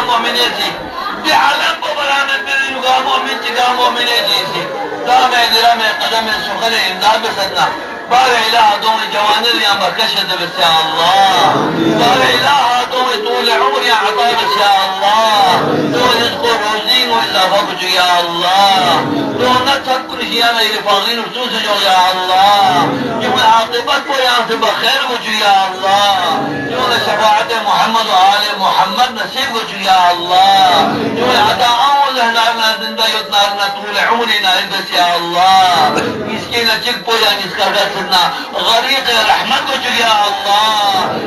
مؤمنيتي بعلم ببرامج بدين قام مؤمن تقام مؤمنيتي دام درام قدم سخل امداد بسدنا بار اله دوم جوانر يا مركشة بس يا الله بار اله دوم طول عمر يا عطاء بس يا الله دون يذكر روزين والا فقج يا الله دون تذكر شيانا يرفاغين وسوس يا الله يوم العاقبة ويانتب خير وجه يا الله يوم شفاعة محمد وآل محمد نصيب وجه يا الله يوم العطاء لنا زنده يطلعنا طول عمرنا بس يا الله مسكينة جيك بويا نسكر غريق رحمتك يا الله